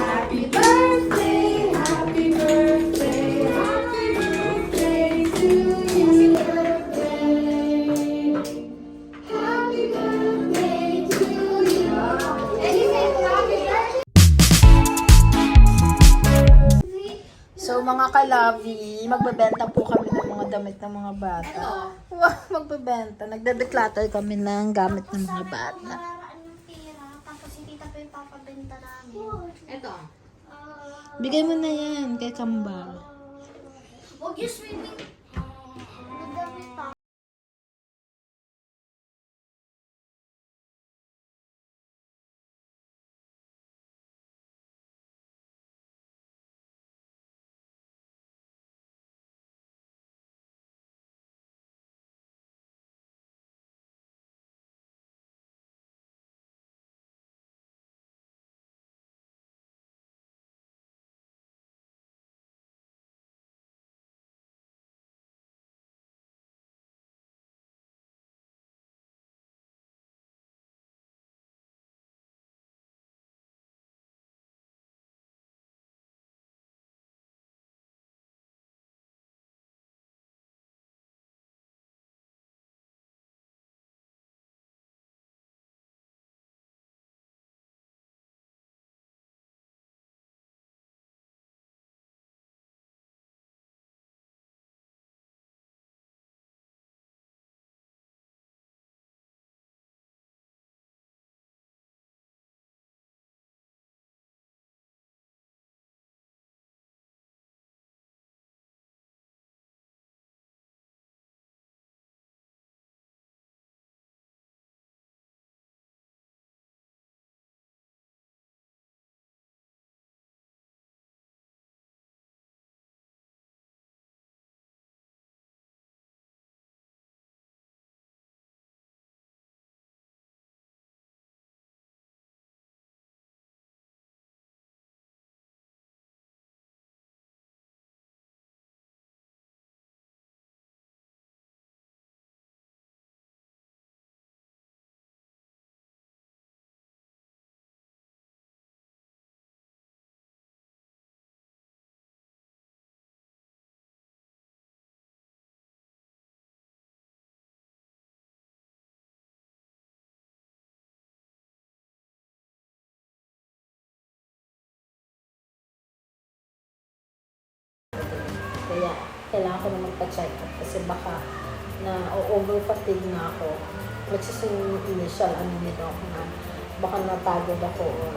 Happy birthday, happy birthday, happy birthday to you. Happy birthday to you. So mga kalavi, magbebenta po kami ng mga damit ng mga bata. Wow, magbebenta. Nagde-declutter kami ng gamit ng mga bata. Mararaan yung pera, tapos hindi tayo ipapabenta namin. Ito. Bigay mo na yan kay Kambal. Huwag yung swimming. Nagdamit pa. Kaya kailangan ko na magpa-check up kasi baka na over-fatigue na ako. Which is yung initial ni Doc na baka napagod ako or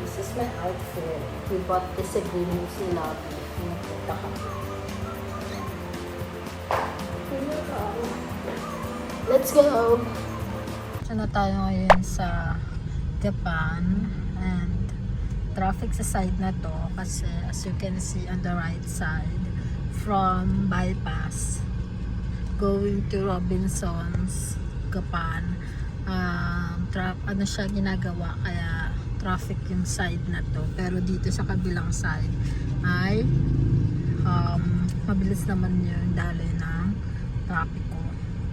this is my outfit. We bought this agreement si Lobby. Nagpunta kami. Let's go! So na tayo ngayon sa Japan and traffic sa side na to kasi as you can see on the right side from bypass going to Robinsons, Japan, ano siya ginagawa kaya traffic yung side na to pero dito sa kabilang side ay mabilis naman yung daloy ng trapiko.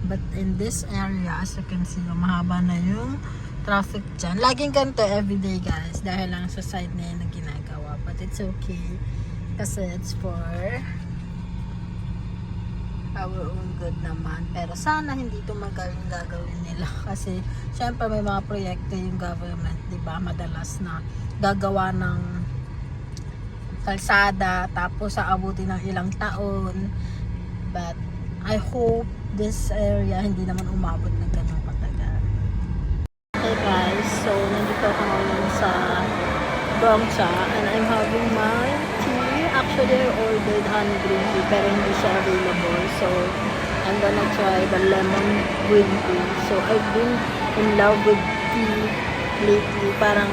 But in this area, as you can see, mahaba na yung traffic dyan. Laging ganito everyday guys dahil lang sa side na yun na ginagawa. But it's okay kasi it's for our own good naman. Pero sana hindi tumagal yung gagawin nila kasi syempre may mga proyekto yung government, diba? Madalas na gagawa ng kalsada tapos aabutin ng ilang taon. But I hope this area hindi naman umabot ng ganun katagal. Hey guys, so nandito ako ngayon sa Gongcha and I'm having my tea. Actually, I ordered honey green tea pero hindi siya available. So, I'm gonna try the lemon green tea. So, I've been in love with tea lately. Parang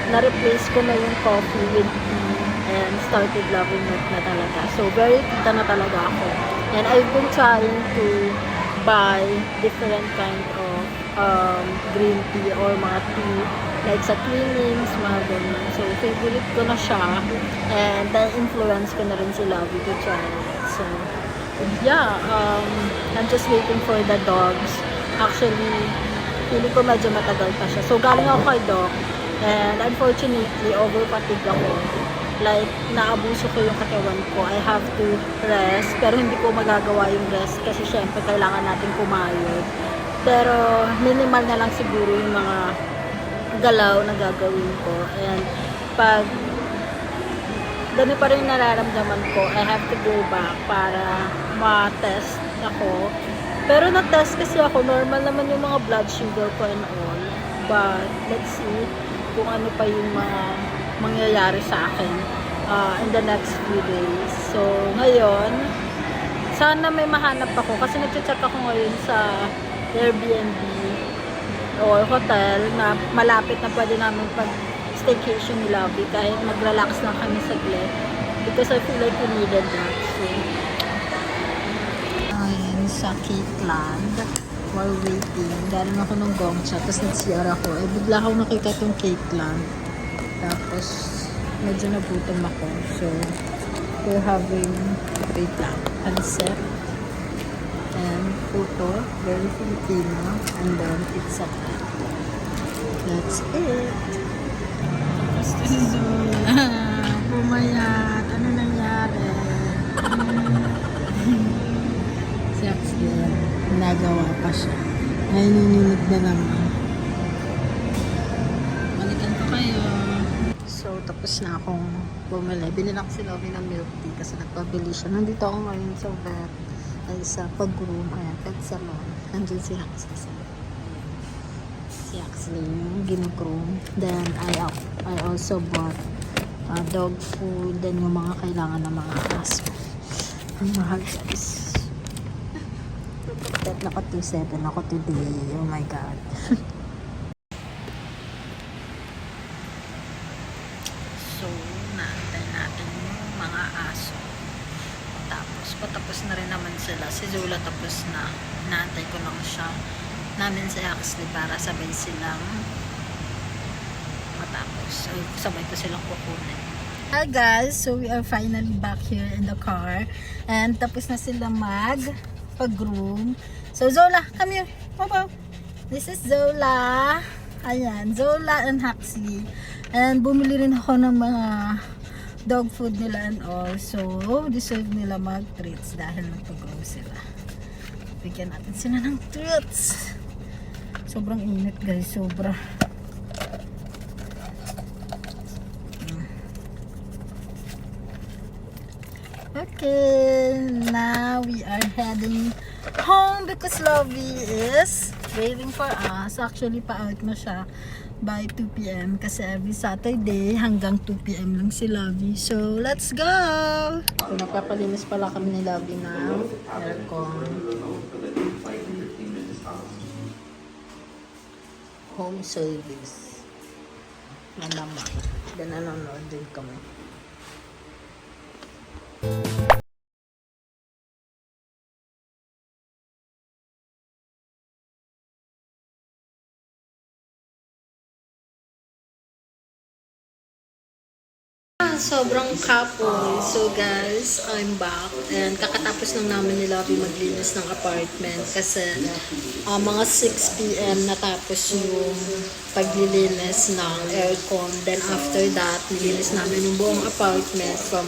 na-replace ko na yung coffee with tea and started loving it na talaga. So, very tita na talaga ako. And I've been trying to buy different kind of green tea or mga tea like sa Twinings, mga ganyan. So, favorite ko na siya and na-influence ko na rin si Lovey to try it. So, yeah, I'm just waiting for the dogs. Actually, feeling ko medyo matagal pa siya. So, galing ako kay Doc. And unfortunately, over-fatigue ako. Like, naabuso ko yung katawan ko. I have to rest. Pero hindi ko magagawa yung rest kasi syempre kailangan natin kumayod. Pero minimal na lang siguro yung mga galaw na gagawin ko. And pag ganun pa rin nararamdaman ko, I have to go back para ma-test ako. Pero na-test kasi ako, normal naman yung mga blood sugar ko and all. But let's see kung ano pa yung mga mangyayari sa akin in the next few days. So, ngayon, sana may mahanap ako kasi nag-check ako ngayon sa Airbnb or hotel na malapit na pwede namin pag-staycation ni Lovey kahit mag-relax lang kami saglit because I feel like we needed that. So, ayun, sa Cakeland while waiting, galing ako ng Gongcha tapos nag-CR ako, bigla akong nakita tong Cakeland. Tapos, medyo nagutom ako. So, we're having, wait lang, pancit and puto, very Filipino, and then pizza. That's it. Tapos, this is pumayat. Ano nangyari? Shucks din. Nagawa pa siya. Naninunod na naman. Balikan ko kayo. So, tapos na akong bumili. Binila ko si Lovey ng milk tea kasi nagpabili siya. Nandito ako ngayon sa vet. Ay, sa pag-groom. Ayan, pet salon. Nandiyan si Huxley. Si Huxley yung ginu-groom. Then, I also bought dog food. Then, yung mga kailangan ng mga aso. Ang mahal guys. That naka 2.7 ako today. Oh my God. So, naantay natin yung mga aso. Tapos, patapos na rin naman sila. Si Zola tapos na. Naantay ko lang siya. Namin si Huxley para sabay silang matapos. So, sabay ko silang kukunin. Hi guys! So, we are finally back here in the car. And tapos na sila pag-groom. So, Zola, come here. Wow. This is Zola. Ayan, Zola and Huxley. And bumili rin ako ng mga dog food nila and all. So, deserve nila mag-treats dahil nagpag-grow sila. Bigyan natin sila ng treats. Sobrang init guys, sobra. Okay, now we are heading home because Lovey is waiting for us. Actually, pa-out na siya by 2 p.m. kasi every Saturday hanggang 2 p.m. lang si Lovey. So, let's go! So, nagpapalinis pala kami ni Lovey ng aircon. Home service. Na naman. Then, nanonood din kami. Sobrang couple. So guys, I'm back and kakatapos lang namin ni Lovey maglinis ng apartment kasi mga 6 p.m. natapos yung paglilinis ng aircon. Then after that, nilinis namin yung buong apartment from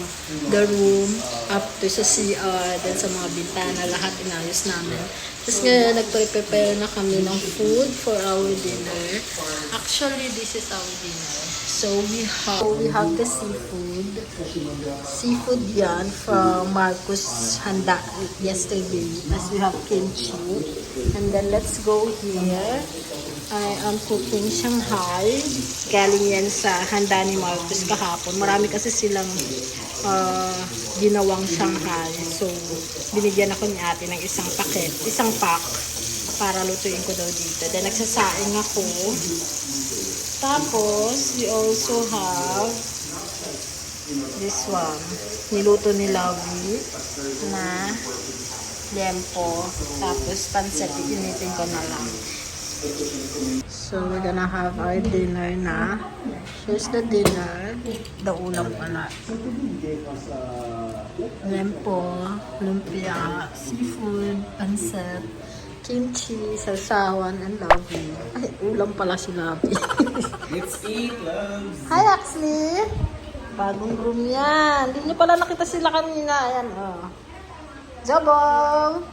the room up to sa CR, then sa mga bintana, lahat inayos namin. Tapos ngayon, nagpre-prepare na kami ng food for our dinner. Actually, this is our dinner. So we have the seafood. Seafood yan from Marcos Handa yesterday. As we have kimchi. And then let's go here. I am cooking Shanghai. Galing yan sa handa ni Marcos kahapon. Marami kasi silang ginawang Shanghai. So binigyan ako ni ate ng isang pack para lutuin ko daw dito. Then nagsasaing ako. Tapos, we also have this one. Niluto ni Lovey na lempo. Tapos, pancit. Initin ko na lang. So, we're gonna have our dinner na. Here's the dinner. The ulam pala. Lempo, lumpia, seafood, pancit, kimchi, sausawan, and lovely. Ay, ulam pala si Lovely. Let's eat, loves. Hi, Axley! Bagong room yan. Hindi niyo pala nakita sila kanina. Ayan, oh. Jabong!